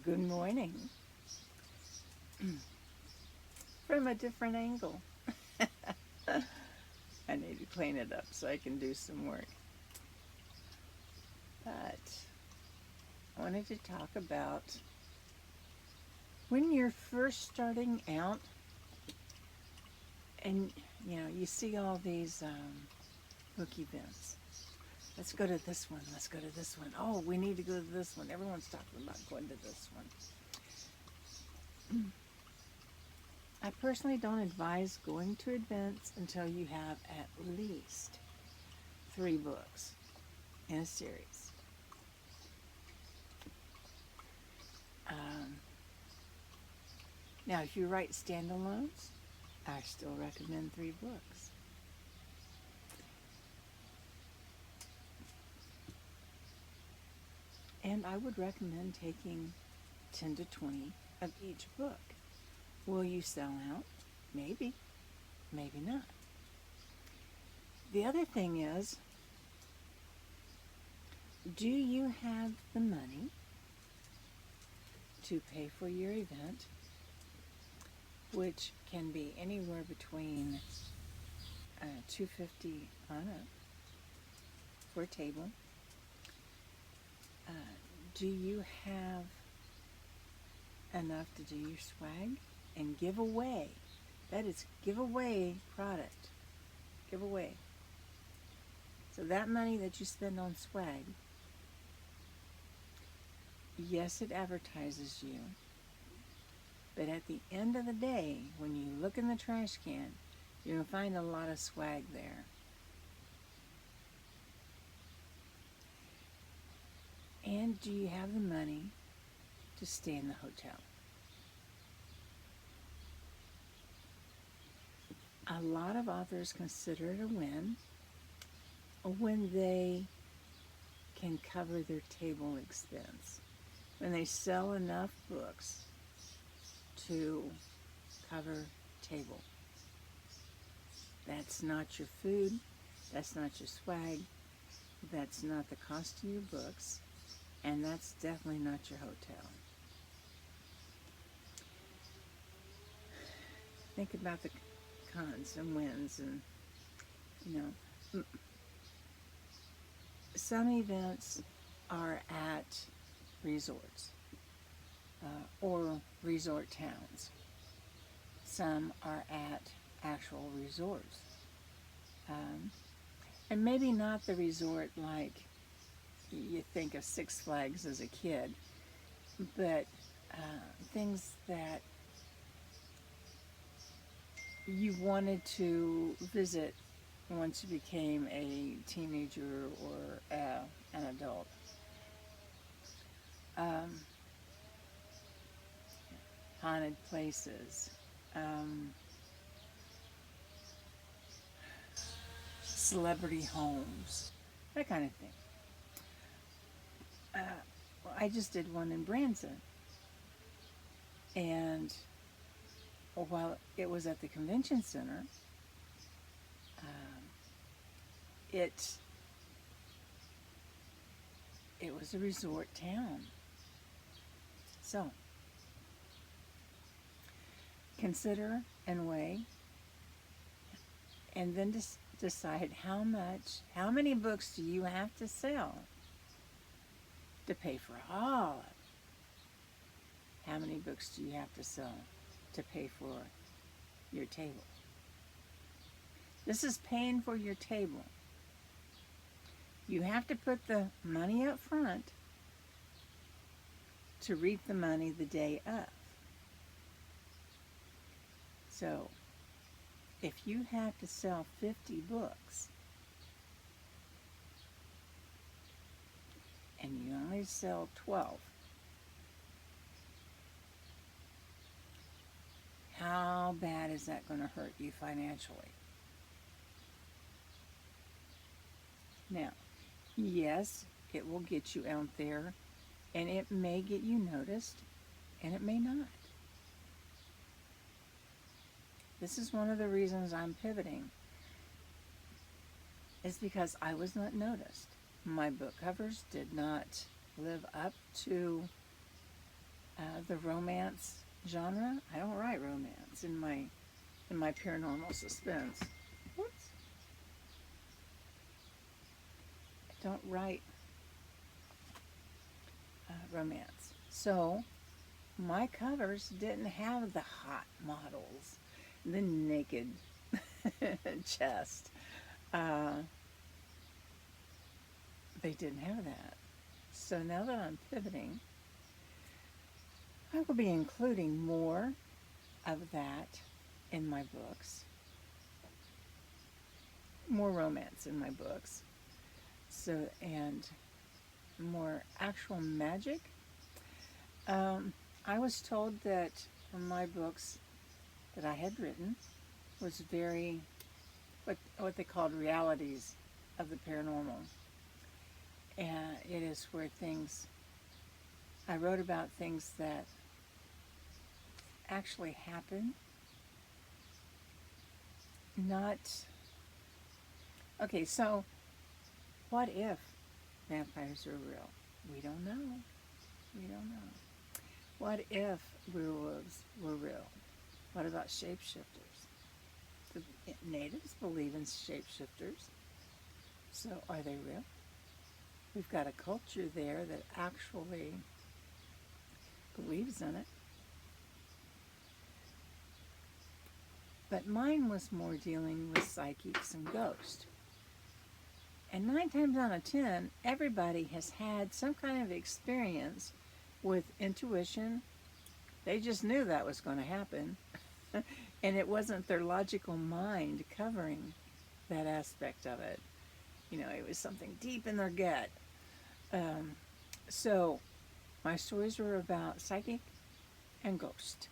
Good morning. From a different angle. I need to clean it up so I can do some work. But I wanted to talk about when you're first starting out and you see all these book events. Let's go to this one. Let's go to this one. Oh, we need to go to this one. Everyone's talking about going to this one. I personally don't advise going to events until you have at least 3 books in a series. Now, if you write standalones, I still recommend 3 books. And I would recommend taking 10 to 20 of each book. Will you sell out? Maybe. Maybe not. The other thing is, do you have the money to pay for your event, which can be anywhere between $250 on up for a table? Do you have enough to do your swag and give away? That is giveaway product. Giveaway. So that money that you spend on swag, yes, it advertises you, but at the end of the day, when you look in the trash can, you're going to find a lot of swag there. And do you have the money to stay in the hotel? A lot of authors consider it a win when they can cover their table expense, when they sell enough books to cover table. That's not your food, that's not your swag, that's not the cost of your books, and that's definitely not your hotel. Think about the cons and wins, and some events are at resorts or resort towns. Some are at actual resorts, and maybe not the resort like you think of Six Flags as a kid, but things that you wanted to visit once you became a teenager or an adult. Haunted places, celebrity homes, that kind of thing. Well, I just did one in Branson, and while it was at the convention center, it was a resort town. So consider and weigh, and then decide how many books do you have to sell to pay for all of it. How many books do you have to sell to pay for your table? This is paying for your table. You have to put the money up front to reap the money the day of. So, if you have to sell 50 books and you only sell 12, how bad is that going to hurt you financially? Now, yes, it will get you out there, and it may get you noticed, and it may not. This is one of the reasons I'm pivoting, is because I was not noticed. My book covers did not live up to the romance genre. I don't write romance in my paranormal suspense. Whoops. I don't write romance. So my covers didn't have the hot models, the naked chest. They didn't have that. So now that I'm pivoting, I will be including more of that in my books. More romance in my books. So, and more actual magic. I was told that my books that I had written was very, what they called realities of the paranormal. And it is where I wrote about things that actually happen. Okay, so what if vampires are real? We don't know. We don't know. What if werewolves were real? What about shapeshifters? The natives believe in shapeshifters. So are they real? We've got a culture there that actually believes in it. But mine was more dealing with psychics and ghosts. And 9 times out of 10, everybody has had some kind of experience with intuition. They just knew that was going to happen. And it wasn't their logical mind covering that aspect of it. You know, it was something deep in their gut. So my stories were about psychic and ghost.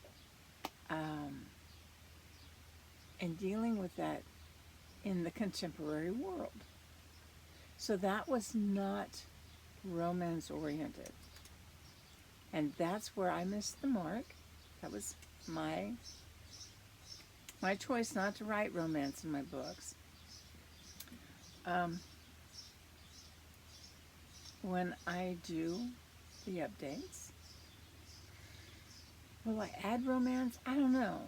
And dealing with that in the contemporary world. So that was not romance oriented. And that's where I missed the mark. That was my choice not to write romance in my books. When I do the updates, will I add romance? I don't know.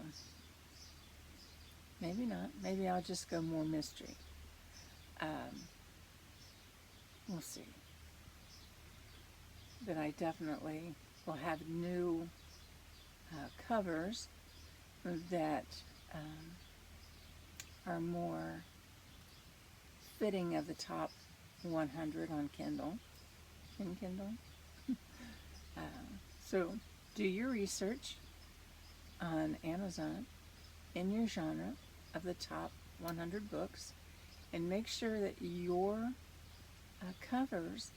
Maybe not. Maybe I'll just go more mystery. We'll see. But I definitely will have new covers that are more fitting of the top 100 on Kindle. In Kindle. So do your research on Amazon in your genre of the top 100 books and make sure that your covers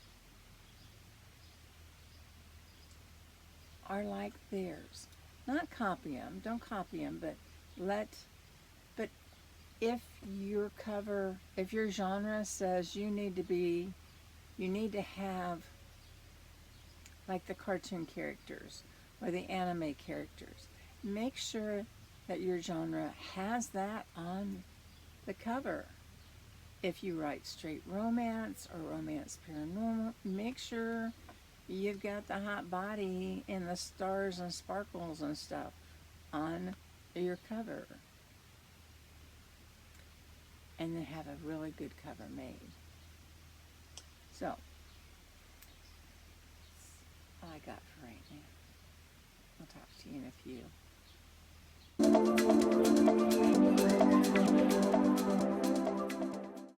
are like theirs. Not copy them, don't copy them, but if your cover, if your genre says you need to have like the cartoon characters or the anime characters, make sure that your genre has that on the cover. If you write straight romance or romance paranormal, make sure you've got the hot body and the stars and sparkles and stuff on your cover. And then have a really good cover made. So, that's all I got for right now. I'll talk to you in a few.